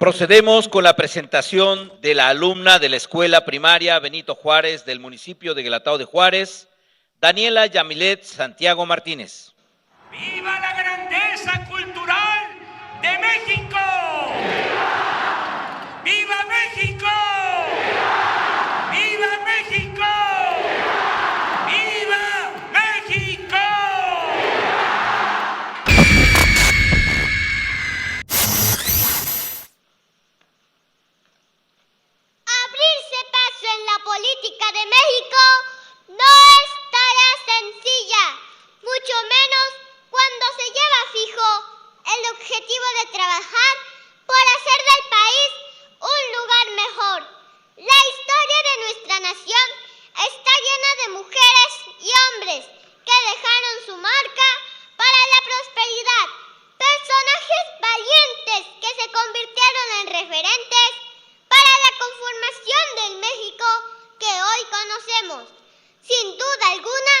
Procedemos con la presentación de la alumna de la Escuela Primaria Benito Juárez del municipio de Guelatao de Juárez, Daniela Yamilet Santiago Martínez. ¡Viva la grandeza cultural de México! ¡Viva! ¡Viva México! ¡Viva! ¡Viva México! ¡Viva México! Abrirse paso en la política de México no es tarea sencilla, mucho menos cuando se lleva fijo el objetivo de trabajar por hacer del país un lugar mejor. La historia de nuestra nación está llena de mujeres y hombres que dejaron su marca para la prosperidad, personajes valientes que se convirtieron en referentes para la conformación del México que hoy conocemos. Sin duda alguna,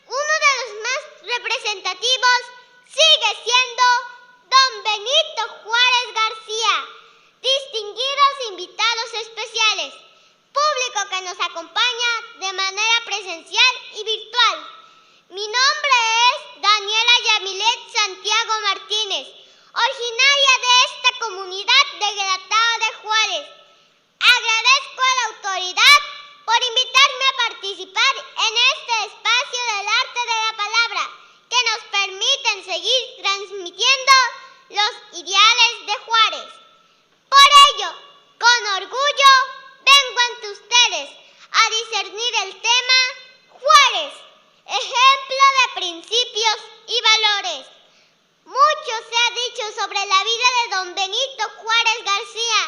uno de los más representativos sigue siendo Don Benito Juárez García. Distinguidos invitados especiales, público que nos acompaña de manera presencial y virtual. Mi nombre es Daniela Yamilet Santiago Martínez, originaria de esta comunidad de Guelatao de Juárez. Agradezco a la autoridad por invitarme a participar en este espacio del arte de la palabra que nos permiten seguir transmitiendo los ideales de Juárez. Por ello, con orgullo, vengo ante ustedes a discernir el tema Juárez, ejemplo de principios y valores. Mucho se ha dicho sobre la vida de Don Benito Juárez García,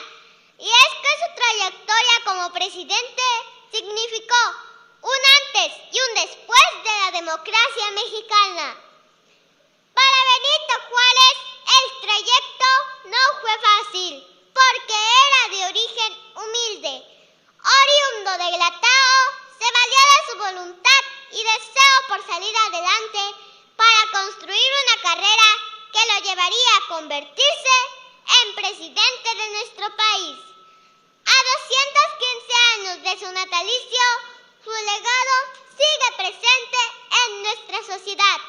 y es que su trayectoria como presidente significó un antes y un después de la democracia mexicana. Para Benito Juárez, el trayecto no fue fácil, porque era de origen humilde. Oriundo de Guelatao, se valió de su voluntad y deseo por salir adelante para construir una carrera que lo llevaría a convertirse en presidente de nuestro país. A 215 años de su natalicio, su legado sigue presente en nuestra sociedad.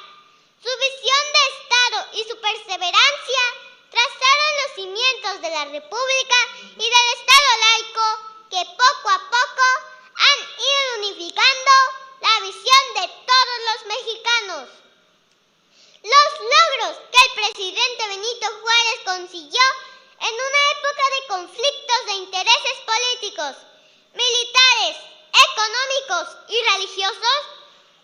Su visión de Estado y su perseverancia trazaron los cimientos de la República y del Estado laico que poco a poco han ido unificando la visión de todos los mexicanos. Los logros que el presidente Benito Juárez consiguió en una época de conflictos de intereses políticos, militares, económicos y religiosos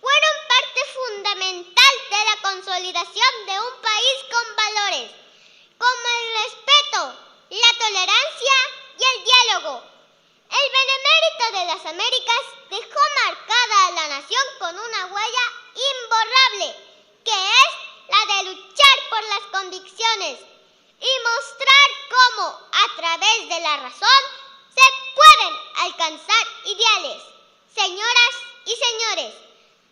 fueron parte fundamental de la consolidación de un país con valores, como el respeto, la tolerancia y el diálogo. El benemérito de las Américas dejó marcada a la nación con una huella imborrable, que es la de luchar por las convicciones y mostrar cómo, a través de la razón, se pueden alcanzar ideales. Señoras y señores,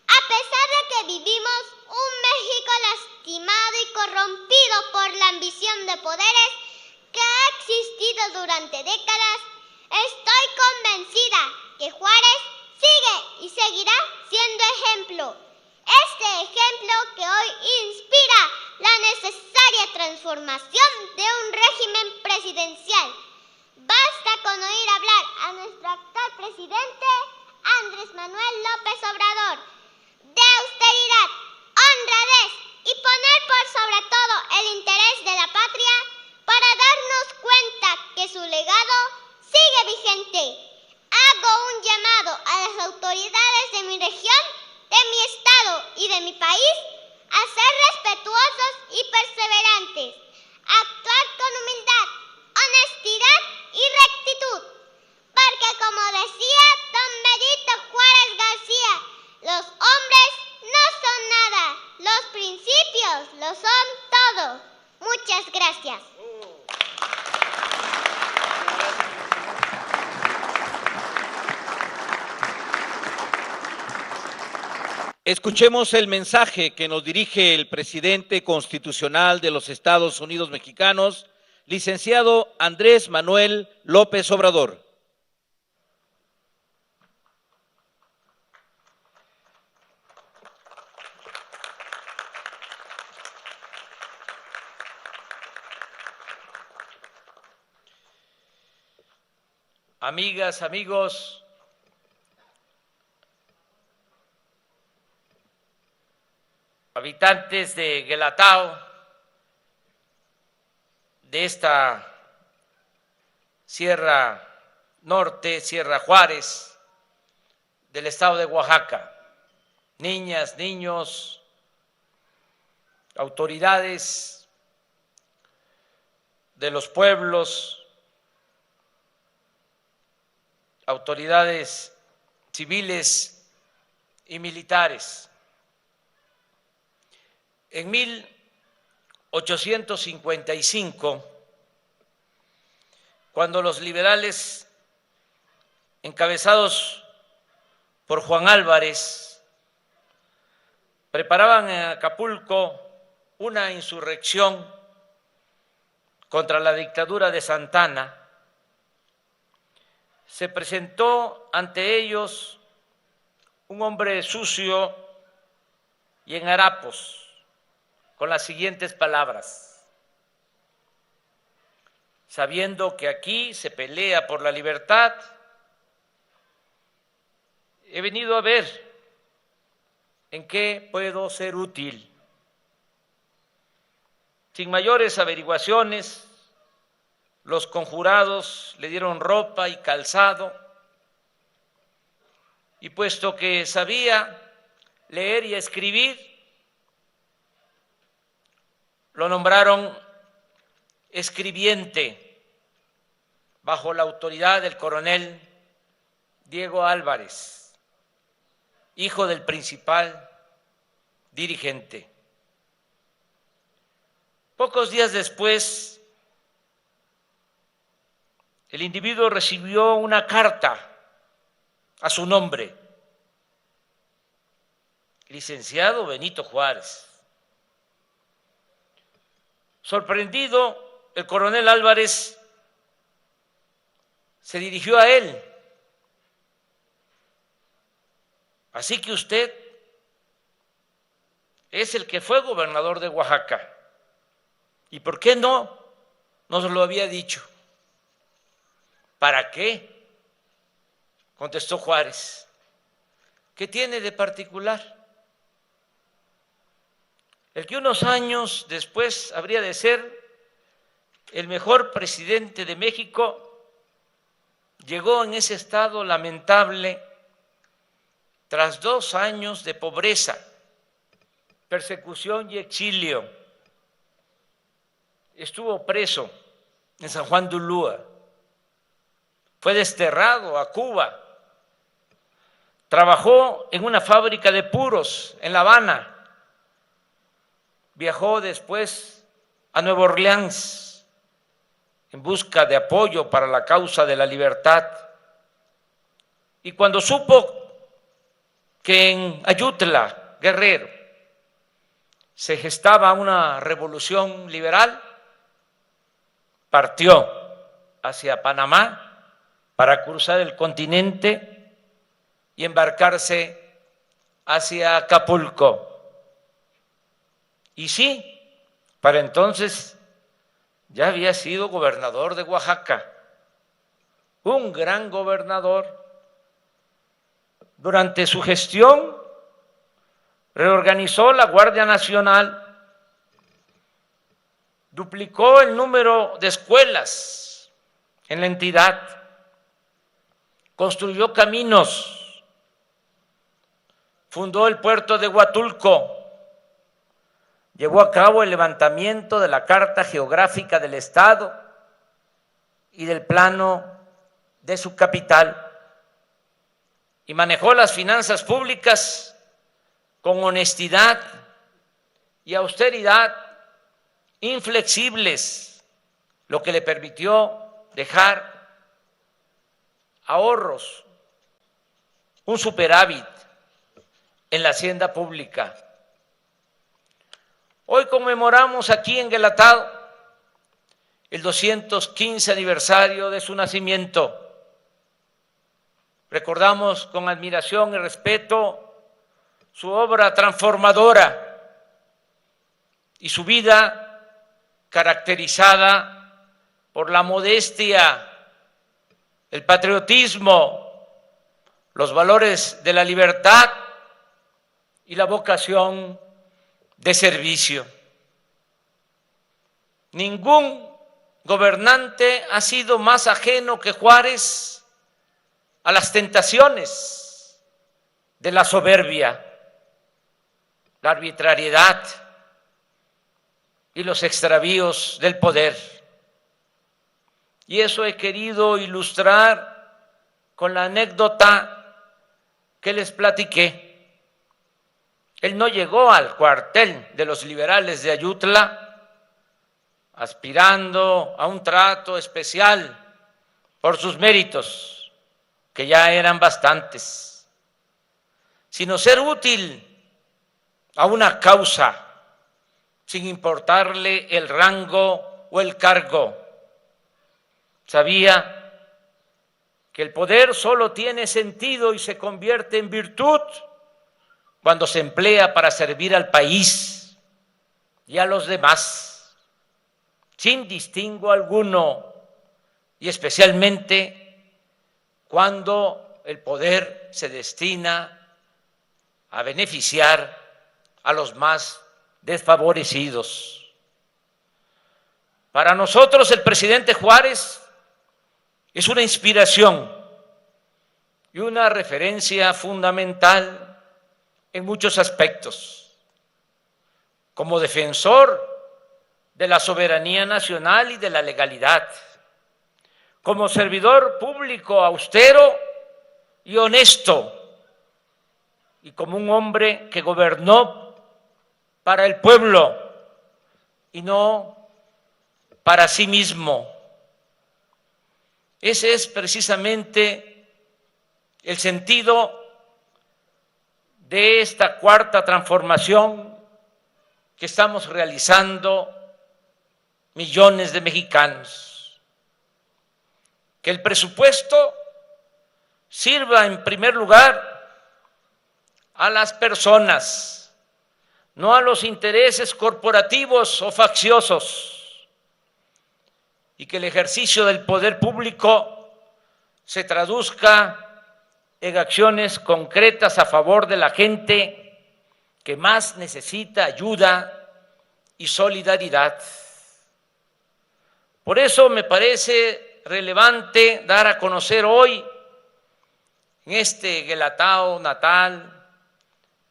a pesar de que vivimos un México lastimado y corrompido por la ambición de poderes que ha existido durante décadas, estoy convencida que Juárez sigue y seguirá siendo ejemplo. Este ejemplo que hoy inspira la necesaria transformación de un régimen presidencial. Basta con oír hablar a nuestro actual presidente, Andrés Manuel López Obrador, de austeridad, honradez y poner por sobre todo el interés de la patria para darnos cuenta que su legado sigue vigente. Hago un llamado a las autoridades de mi región, de mi estado y de mi país a ser respetuosos y perseverantes, a actuar con humildad, honestidad y rectitud, porque como decía Don Benito Juárez García, los hombres no son nada, los principios lo son todo. Muchas gracias. Escuchemos el mensaje que nos dirige el presidente constitucional de los Estados Unidos mexicanos, licenciado Andrés Manuel López Obrador. Amigas, amigos, habitantes de Guelatao, de esta Sierra Norte, Sierra Juárez, del estado de Oaxaca, niñas, niños, autoridades de los pueblos, autoridades civiles y militares. En 1855, cuando los liberales, encabezados por Juan Álvarez, preparaban en Acapulco una insurrección contra la dictadura de Santa Anna, se presentó ante ellos un hombre sucio y en harapos, con las siguientes palabras: sabiendo que aquí se pelea por la libertad, he venido a ver en qué puedo ser útil. Sin mayores averiguaciones, los conjurados le dieron ropa y calzado, y puesto que sabía leer y escribir, lo nombraron escribiente bajo la autoridad del coronel Diego Álvarez, hijo del principal dirigente. Pocos días después, el individuo recibió una carta a su nombre: licenciado Benito Juárez. Sorprendido, el coronel Álvarez se dirigió a él: así que usted es el que fue gobernador de Oaxaca, ¿y por qué no nos lo había dicho? ¿Para qué?, contestó Juárez. ¿Qué tiene de particular? El que unos años después habría de ser el mejor presidente de México llegó en ese estado lamentable tras 2 años de pobreza, persecución y exilio. Estuvo preso en San Juan de Ulúa. Fue desterrado a Cuba, trabajó en una fábrica de puros en La Habana, viajó después a Nueva Orleans en busca de apoyo para la causa de la libertad, y cuando supo que en Ayutla, Guerrero, se gestaba una revolución liberal, partió hacia Panamá para cruzar el continente y embarcarse hacia Acapulco. Y sí, para entonces ya había sido gobernador de Oaxaca, un gran gobernador. Durante su gestión reorganizó la Guardia Nacional, duplicó el número de escuelas en la entidad, construyó caminos, fundó el puerto de Huatulco, llevó a cabo el levantamiento de la Carta Geográfica del Estado y del plano de su capital, y manejó las finanzas públicas con honestidad y austeridad inflexibles, lo que le permitió dejar ahorros, un superávit en la hacienda pública. Hoy conmemoramos aquí en Guelatao el 215 aniversario de su nacimiento. Recordamos con admiración y respeto su obra transformadora y su vida caracterizada por la modestia, el patriotismo, los valores de la libertad y la vocación de servicio. Ningún gobernante ha sido más ajeno que Juárez a las tentaciones de la soberbia, la arbitrariedad y los extravíos del poder. Y eso he querido ilustrar con la anécdota que les platiqué. Él no llegó al cuartel de los liberales de Ayutla aspirando a un trato especial por sus méritos, que ya eran bastantes, sino ser útil a una causa, sin importarle el rango o el cargo. Sabía que el poder solo tiene sentido y se convierte en virtud cuando se emplea para servir al país y a los demás, sin distingo alguno, y especialmente cuando el poder se destina a beneficiar a los más desfavorecidos. Para nosotros el presidente Juárez es una inspiración y una referencia fundamental en muchos aspectos. Como defensor de la soberanía nacional y de la legalidad, como servidor público austero y honesto, y como un hombre que gobernó para el pueblo y no para sí mismo. Ese es precisamente el sentido de esta cuarta transformación que estamos realizando millones de mexicanos. Que el presupuesto sirva en primer lugar a las personas, no a los intereses corporativos o facciosos, y que el ejercicio del poder público se traduzca en acciones concretas a favor de la gente que más necesita ayuda y solidaridad. Por eso me parece relevante dar a conocer hoy, en este Guelatao natal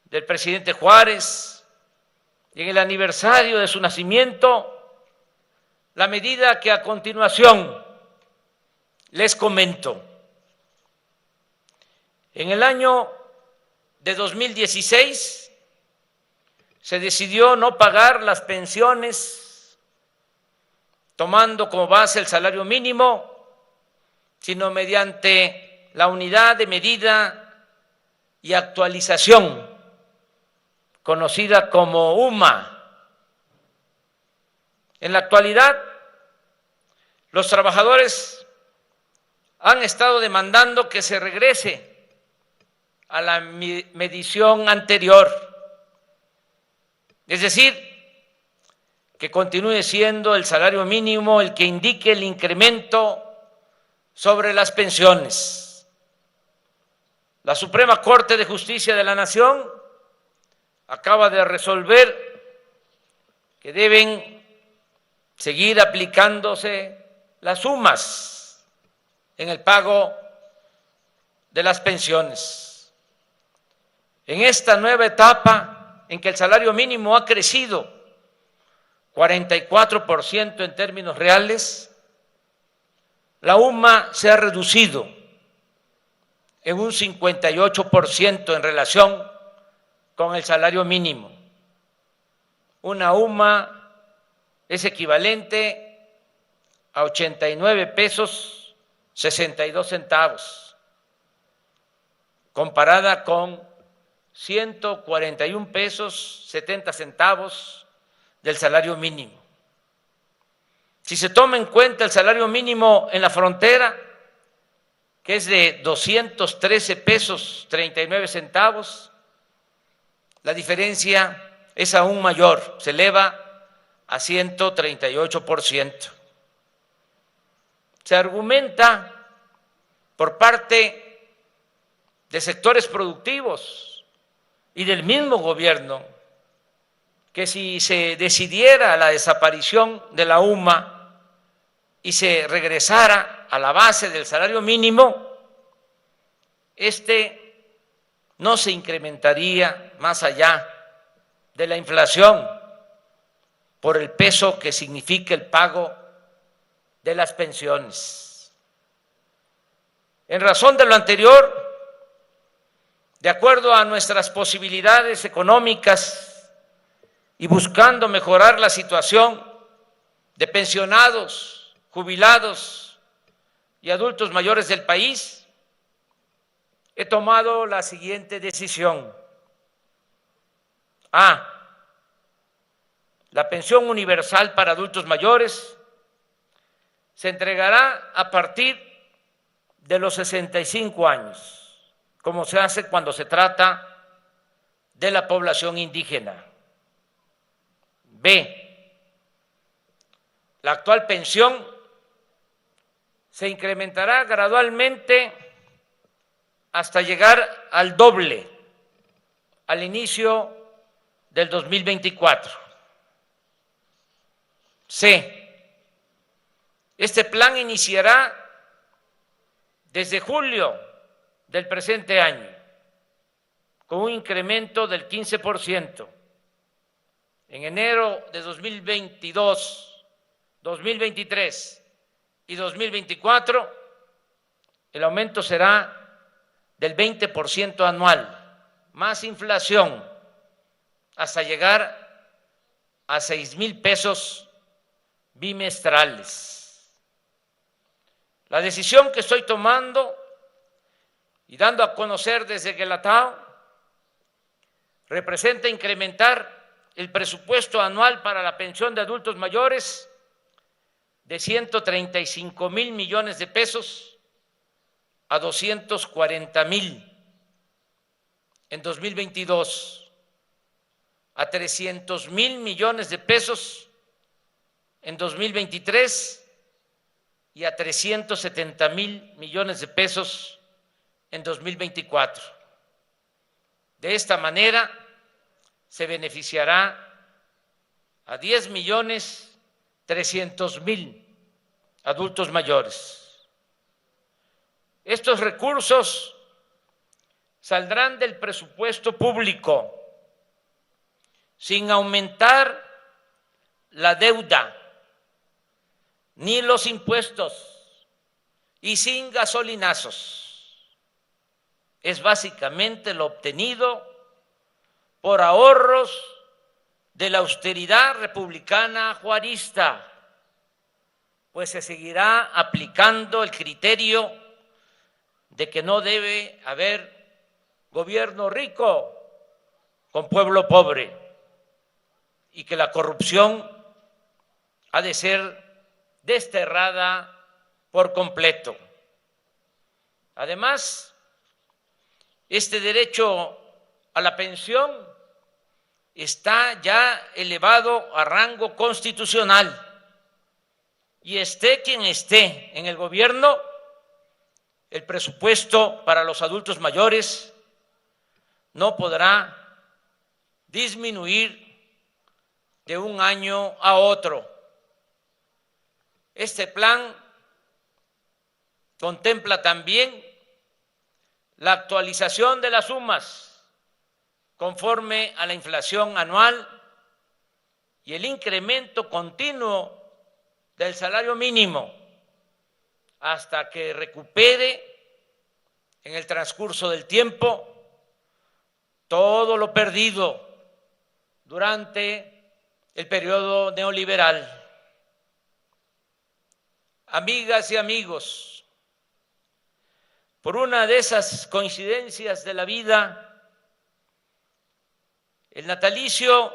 del presidente Juárez, y en el aniversario de su nacimiento, la medida que a continuación les comento. En el año de 2016 se decidió no pagar las pensiones tomando como base el salario mínimo, sino mediante la unidad de medida y actualización, conocida como UMA. En la actualidad, los trabajadores han estado demandando que se regrese a la medición anterior, es decir, que continúe siendo el salario mínimo el que indique el incremento sobre las pensiones. La Suprema Corte de Justicia de la Nación acaba de resolver que deben seguir aplicándose las sumas en el pago de las pensiones. En esta nueva etapa en que el salario mínimo ha crecido 44% en términos reales, la UMA se ha reducido en un 58% en relación con el salario mínimo. Una UMA es equivalente a 89 pesos 62 centavos, comparada con 141 pesos 70 centavos del salario mínimo. Si se toma en cuenta el salario mínimo en la frontera, que es de 213 pesos 39 centavos, la diferencia es aún mayor, se eleva a 138%. Se argumenta por parte de sectores productivos y del mismo gobierno que si se decidiera la desaparición de la UMA y se regresara a la base del salario mínimo, no se incrementaría más allá de la inflación por el peso que significa el pago de las pensiones. En razón de lo anterior, de acuerdo a nuestras posibilidades económicas y buscando mejorar la situación de pensionados, jubilados y adultos mayores del país, he tomado la siguiente decisión. A. La pensión universal para adultos mayores se entregará a partir de los 65 años, como se hace cuando se trata de la población indígena. B. La actual pensión se incrementará gradualmente hasta llegar al doble al inicio del 2024. C. Este plan iniciará desde julio del presente año con un incremento del 15%. En enero de 2022, 2023 y 2024, el aumento será del 20% anual, más inflación, hasta llegar a 6,000 pesos bimestrales. La decisión que estoy tomando y dando a conocer desde Guelatao representa incrementar el presupuesto anual para la pensión de adultos mayores de 135,000 millones de pesos a 240,000 en 2022, a 300,000 millones de pesos en 2023 y a 370,000 millones de pesos en 2024. De esta manera se beneficiará a 10,300,000 adultos mayores. Estos recursos saldrán del presupuesto público sin aumentar la deuda ni los impuestos y sin gasolinazos. Es básicamente lo obtenido por ahorros de la austeridad republicana juarista, pues se seguirá aplicando el criterio de que no debe haber gobierno rico con pueblo pobre y que la corrupción ha de ser desterrada por completo. Además, este derecho a la pensión está ya elevado a rango constitucional y esté quien esté en el gobierno, el presupuesto para los adultos mayores no podrá disminuir de un año a otro. Este plan contempla también la actualización de las sumas conforme a la inflación anual y el incremento continuo del salario mínimo hasta que recupere en el transcurso del tiempo todo lo perdido durante el periodo neoliberal. Amigas y amigos, por una de esas coincidencias de la vida, el natalicio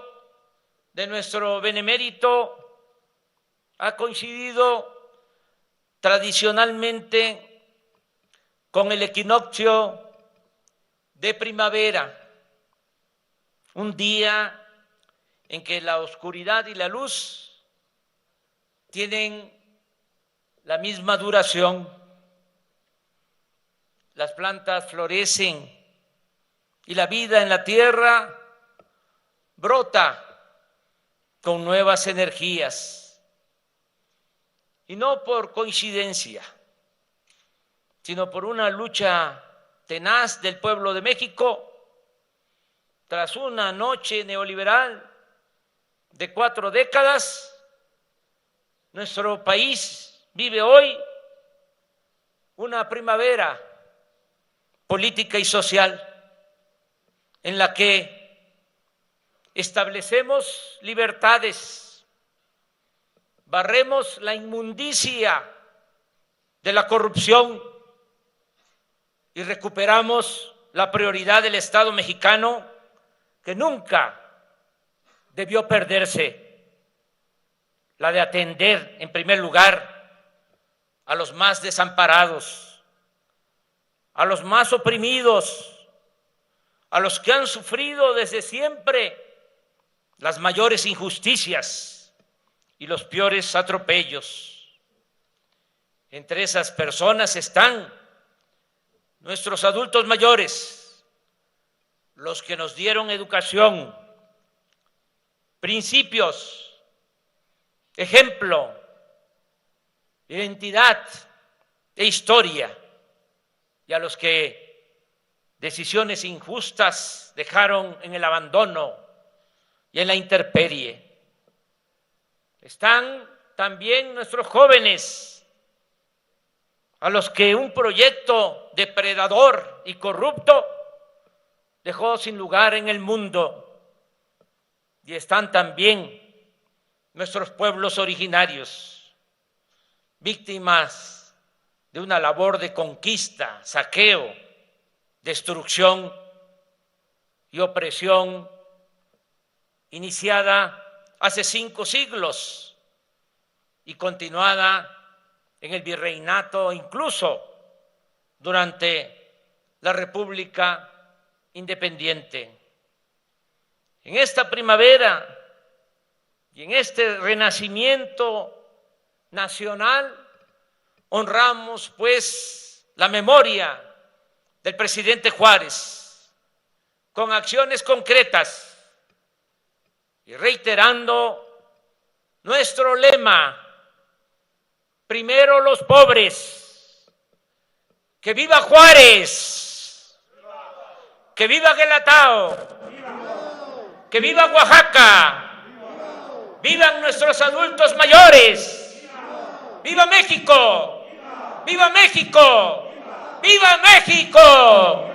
de nuestro benemérito ha coincidido tradicionalmente con el equinoccio de primavera, un día en que la oscuridad y la luz tienen la misma duración. Las plantas florecen y la vida en la tierra brota con nuevas energías. Y no por coincidencia, sino por una lucha tenaz del pueblo de México, tras una noche neoliberal de 4 décadas, nuestro país vive hoy una primavera política y social en la que establecemos libertades, barremos la inmundicia de la corrupción y recuperamos la prioridad del Estado mexicano que nunca debió perderse, la de atender en primer lugar a los más desamparados, a los más oprimidos, a los que han sufrido desde siempre las mayores injusticias y los peores atropellos. Entre esas personas están nuestros adultos mayores, los que nos dieron educación, principios, ejemplo, identidad e historia, y a los que decisiones injustas dejaron en el abandono y en la intemperie. Están también nuestros jóvenes, a los que un proyecto depredador y corrupto dejó sin lugar en el mundo. Y están también nuestros pueblos originarios, víctimas de una labor de conquista, saqueo, destrucción y opresión iniciada hace 5 siglos y continuada en el virreinato, incluso durante la República Independiente. En esta primavera y en este renacimiento nacional honramos pues la memoria del presidente Juárez con acciones concretas y reiterando nuestro lema: primero los pobres. ¡Que viva Juárez! ¡Que viva Guelatao! ¡Que viva Oaxaca! ¡Vivan nuestros adultos mayores! ¡Viva México! ¡Viva México! ¡Viva México!